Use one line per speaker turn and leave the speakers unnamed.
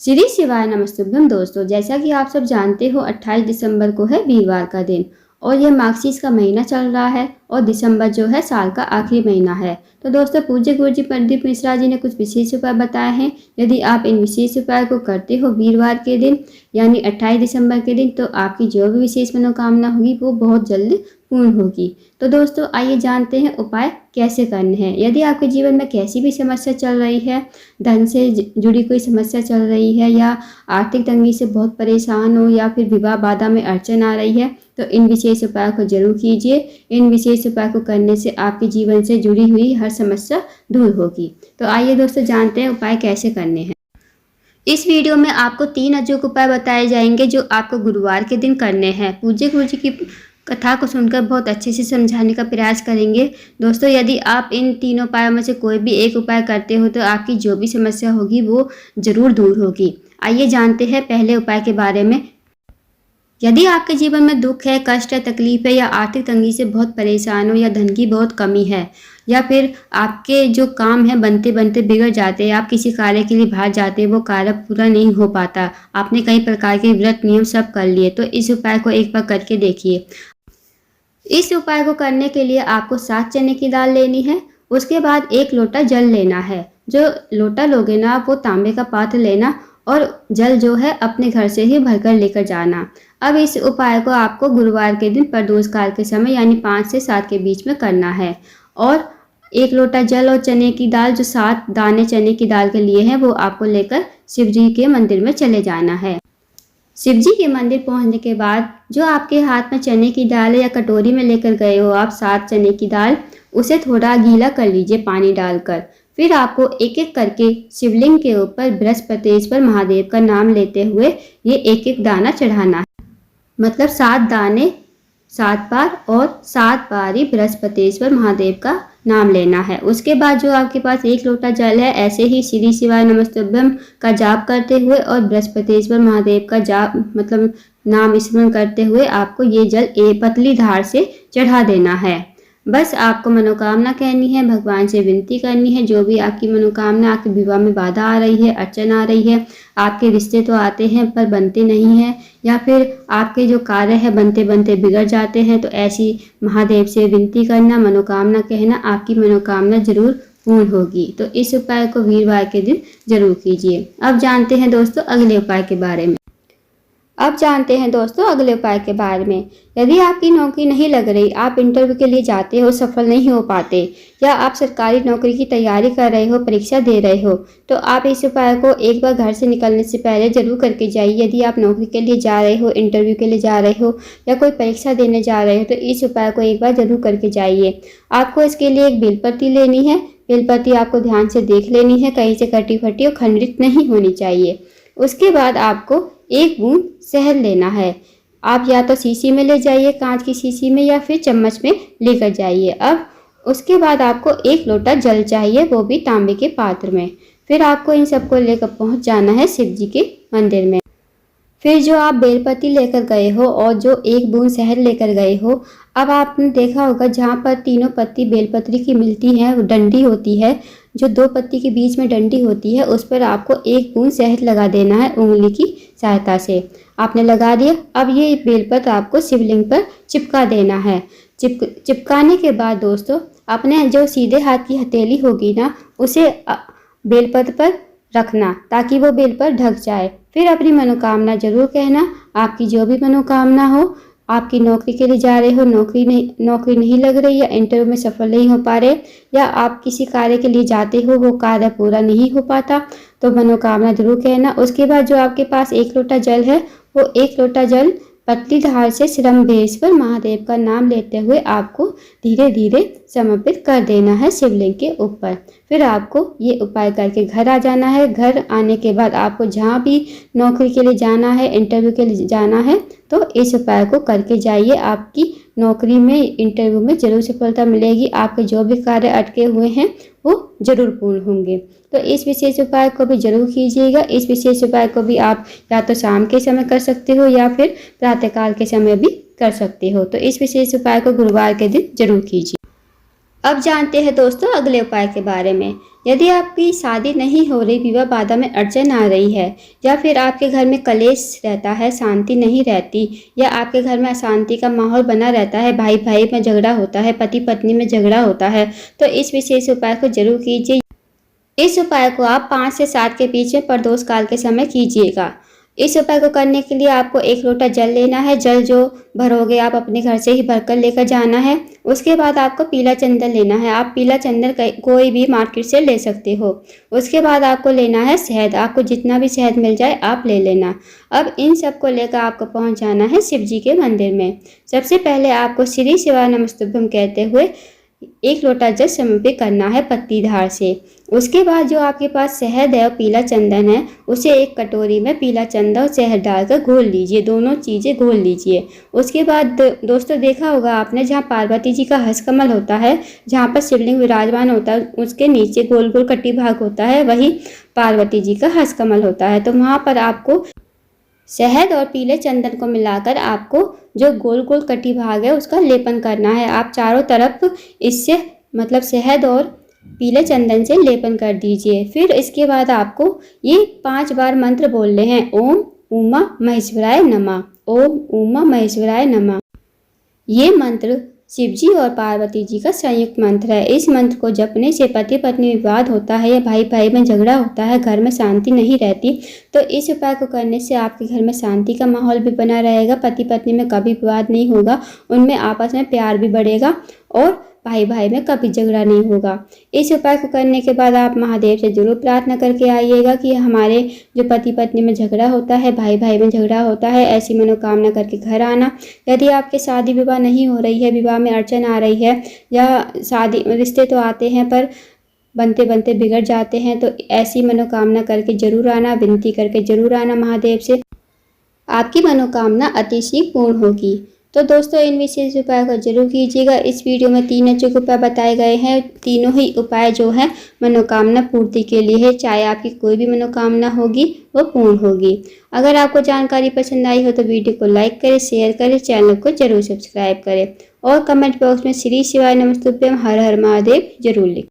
श्री शिवाय नमस्तुभ्यम दोस्तों, जैसा कि आप सब जानते हो 28 दिसंबर को है वीरवार का दिन और यह मार्गशीर्ष का महीना चल रहा है और दिसंबर जो है साल का आखिरी महीना है। तो दोस्तों, पूज्य गुरुजी प्रदीप मिश्रा जी ने कुछ विशेष उपाय बताए हैं। यदि आप इन विशेष उपाय को करते हो वीरवार के दिन यानी 28 दिसंबर के दिन, तो आपकी जो भी विशेष मनोकामना होगी वो बहुत जल्द पूर्ण होगी। तो दोस्तों, आइए जानते हैं उपाय कैसे करने हैं। यदि आपके जीवन में कैसी भी समस्या चल रही है, धन से जुड़ी कोई समस्या चल रही है या आर्थिक तंगी से बहुत परेशान हो या फिर विवाह बाधा में अड़चन आ रही है, तो इन विशेष उपायों को जरूर कीजिए। इन विशेष उपाय को करने से आपके जीवन से जुड़ी हुई हर समस्या दूर होगी। तो आइए दोस्तों, जानते हैं उपाय कैसे करने हैं। इस वीडियो में आपको 3 अचूक उपाय बताए जाएंगे जो आपको गुरुवार के दिन करने हैं। पूज्य गुरुजी की कथा को सुनकर बहुत अच्छे से समझाने का प्रयास करेंगे। दोस्तों, यदि आप इन तीनों उपायों में से कोई भी एक उपाय करते हो तो आपकी जो भी समस्या होगी वो जरूर दूर होगी। आइए जानते हैं पहले उपाय के बारे में। यदि आपके जीवन में दुख है, कष्ट है, तकलीफ है या आर्थिक तंगी से बहुत परेशान हो या धन की बहुत कमी है या फिर आपके जो काम है बनते बनते बिगड़ जाते हैं, आप किसी कार्य के लिए बाहर जाते हैं, वो कार्य पूरा नहीं हो पाता, आपने कई प्रकार के व्रत नियम सब कर लिए, तो इस उपाय को एक बार करके देखिए। इस उपाय को करने के लिए आपको 7 चने की दाल लेनी है। उसके बाद 1 लोटा जल लेना है। जो लोटा लोगे ना आप, वो तांबे का पात्र लेना और जल जो है अपने घर से ही भरकर लेकर जाना। अब इस उपाय को आपको गुरुवार के दिन प्रदोष काल के समय यानी 5 से 7 के बीच में करना है। और 1 लोटा जल और चने की दाल, जो 7 दाने चने की दाल के लिए हैं, वो आपको लेकर शिव जी के मंदिर में चले जाना है। शिव जी के मंदिर पहुंचने के बाद जो आपके हाथ में चने की दाल या कटोरी में लेकर गए हो आप 7 चने की दाल, उसे थोड़ा गीला कर लीजिए पानी डालकर। फिर आपको एक एक करके शिवलिंग के ऊपर बृहस्पतिश्वर महादेव का नाम लेते हुए ये एक एक दाना चढ़ाना है। मतलब 7 दाने 7 बार और 7 बार ही बृहस्पतिश्वर महादेव का नाम लेना है। उसके बाद जो आपके पास 1 लोटा जल है, ऐसे ही श्री शिवाय नमस्तुभ्यम का जाप करते हुए और बृहस्पतिश्वर महादेव का जाप मतलब नाम स्मरण करते हुए आपको ये जल पतली धार से चढ़ा देना है। बस आपको मनोकामना कहनी है, भगवान से विनती करनी है। जो भी आपकी मनोकामना, आपके विवाह में बाधा आ रही है, अड़चन आ रही है, आपके रिश्ते तो आते हैं पर बनते नहीं हैं, या फिर आपके जो कार्य है बनते बनते बिगड़ जाते हैं, तो ऐसी महादेव से विनती करना, मनोकामना कहना, आपकी मनोकामना जरूर पूर्ण होगी। तो इस उपाय को वीरवार के दिन जरूर कीजिए। अब जानते हैं दोस्तों अगले उपाय के बारे में। अगले उपाय के बारे में। यदि आपकी नौकरी नहीं लग रही, आप इंटरव्यू के लिए जाते हो, सफल नहीं हो पाते, या आप सरकारी नौकरी की तैयारी कर रहे हो, परीक्षा दे रहे हो, तो आप इस उपाय को एक बार घर से निकलने से पहले जरूर करके जाइए। यदि आप नौकरी के लिए जा रहे हो, इंटरव्यू के लिए जा रहे हो या कोई परीक्षा देने जा रहे हो, तो इस उपाय को एक बार जरूर करके जाइए। आपको इसके लिए एक बेलपत्ती लेनी है। बेलपत्ती आपको ध्यान से देख लेनी है, कहीं से कटी फटी और खंडित नहीं होनी चाहिए। उसके बाद आपको 1 बूंद शहद लेना है। आप या तो शीशी में ले जाइए, कांच की शीशी में, या फिर चम्मच में लेकर जाइए। अब उसके बाद आपको 1 लोटा जल चाहिए, वो भी तांबे के पात्र में। फिर आपको इन सबको लेकर पहुंच जाना है शिव जी के मंदिर में। फिर जो आप बेलपत्ती लेकर गए हो और जो 1 बूंद शहद लेकर गए हो, अब आपने देखा होगा जहाँ पर तीनों पत्ती बेलपत्री की मिलती हैं, वो डंडी होती है, जो 2 पत्ती के बीच में डंडी होती है, उस पर आपको 1 बूंद शहद लगा देना है उंगली की सहायता से। आपने लगा दिया। अब ये बेलपत्र आपको शिवलिंग पर चिपका देना है। चिपकाने के बाद दोस्तों, अपने जो सीधे हाथ की हथेली होगी ना, उसे बेलपत्र पर रखना ताकि वो बेल पर ढक जाए। फिर अपनी मनोकामना जरूर कहना। आपकी जो भी मनोकामना हो, आपकी नौकरी के लिए जा रहे हो, नौकरी नहीं लग रही, या इंटरव्यू में सफल नहीं हो पा रहे, या आप किसी कार्य के लिए जाते हो, वो कार्य पूरा नहीं हो पाता, तो मनोकामना जरूर कहना। उसके बाद जो आपके पास 1 लोटा जल है, वो 1 लोटा जल पतली धार से श्रम्भेश्वर महादेव का नाम लेते हुए आपको धीरे धीरे समर्पित कर देना है शिवलिंग के ऊपर। फिर आपको ये उपाय करके घर आ जाना है। घर आने के बाद आपको जहाँ भी नौकरी के लिए जाना है, इंटरव्यू के लिए जाना है, तो इस उपाय को करके जाइए। आपकी नौकरी में, इंटरव्यू में जरूर सफलता मिलेगी। आपके जो भी कार्य अटके हुए हैं वो जरूर पूर्ण होंगे। तो इस विशेष उपाय को भी जरूर कीजिएगा। इस विशेष उपाय को भी आप या तो शाम के समय कर सकते हो या फिर प्रातःकाल के समय भी कर सकते हो। तो इस विशेष उपाय को गुरुवार के दिन जरूर कीजिए। अब जानते हैं दोस्तों अगले उपाय के बारे में। यदि आपकी शादी नहीं हो रही, विवाह बाधा में अड़चन आ रही है, या फिर आपके घर में कलेश रहता है, शांति नहीं रहती, या आपके घर में अशांति का माहौल बना रहता है, भाई भाई में झगड़ा होता है, पति पत्नी में झगड़ा होता है, तो इस विशेष उपाय को जरूर कीजिए। इस उपाय को आप 5 से 7 के बीच में प्रदोष काल के समय कीजिएगा। इस उपाय को करने के लिए आपको 1 लोटा जल लेना है। जल जो भरोगे आप अपने घर से ही भरकर लेकर जाना है। उसके बाद आपको पीला चंदन लेना है। आप पीला चंदन कोई भी मार्केट से ले सकते हो। उसके बाद आपको लेना है शहद। आपको जितना भी शहद मिल जाए आप ले लेना। अब इन सब को लेकर आपको पहुंच जाना है शिव जी के मंदिर में। सबसे पहले आपको श्री शिवाय नमस्तुभ्यं कहते हुए 1 लोटा जल समर्पित करना है पत्ती धार से। उसके बाद जो आपके पास शहद है और पीला चंदन है, उसे एक कटोरी में पीला चंदन और शहद डालकर घोल लीजिए। दोनों चीज़ें घोल लीजिए। उसके बाद दोस्तों देखा होगा आपने, जहाँ पार्वती जी का हस्तकमल होता है, जहाँ पर शिवलिंग विराजमान होता है, उसके नीचे गोल गोल कटी भाग होता है, वही पार्वती जी का हस्तकमल होता है। तो वहाँ पर आपको शहद और पीले चंदन को मिलाकर आपको जो गोल गोल कटी भाग है उसका लेपन करना है। आप चारों तरफ इससे मतलब शहद और पीले चंदन से लेपन कर दीजिए। फिर इसके बाद आपको ये 5 बार मंत्र बोलने हैं। ओम उमा महेश्वराय नमः, ओम उमा महेश्वराय नमः। ये मंत्र शिव जी और पार्वती जी का संयुक्त मंत्र है। इस मंत्र को जपने से पति पत्नी विवाद होता है या भाई भाई में झगड़ा होता है, घर में शांति नहीं रहती, तो इस उपाय को करने से आपके घर में शांति का माहौल भी बना रहेगा। पति पत्नी में कभी विवाद नहीं होगा, उनमें आपस में प्यार भी बढ़ेगा और भाई भाई में कभी झगड़ा नहीं होगा। इस उपाय को करने के बाद आप महादेव से जरूर प्रार्थना करके आइएगा कि हमारे जो पति पत्नी में झगड़ा होता है, भाई भाई में झगड़ा होता है, ऐसी मनोकामना करके घर आना। यदि आपके शादी विवाह नहीं हो रही है, विवाह में अड़चन आ रही है, या शादी रिश्ते तो आते हैं पर बनते बनते बिगड़ जाते हैं, तो ऐसी मनोकामना करके जरूर आना, विनती करके जरूर आना महादेव से। आपकी मनोकामना अतिशीघ्र पूर्ण होगी। तो दोस्तों इन विशेष उपाय को जरूर कीजिएगा। इस वीडियो में 3 अचूक उपाय बताए गए हैं। तीनों ही उपाय जो है मनोकामना पूर्ति के लिए है। चाहे आपकी कोई भी मनोकामना होगी वो पूर्ण होगी। अगर आपको जानकारी पसंद आई हो तो वीडियो को लाइक करें, शेयर करें, चैनल को जरूर सब्सक्राइब करें और कमेंट बॉक्स में श्री शिवाय नमस्तुभ्यं हर हर महादेव जरूर लिखें।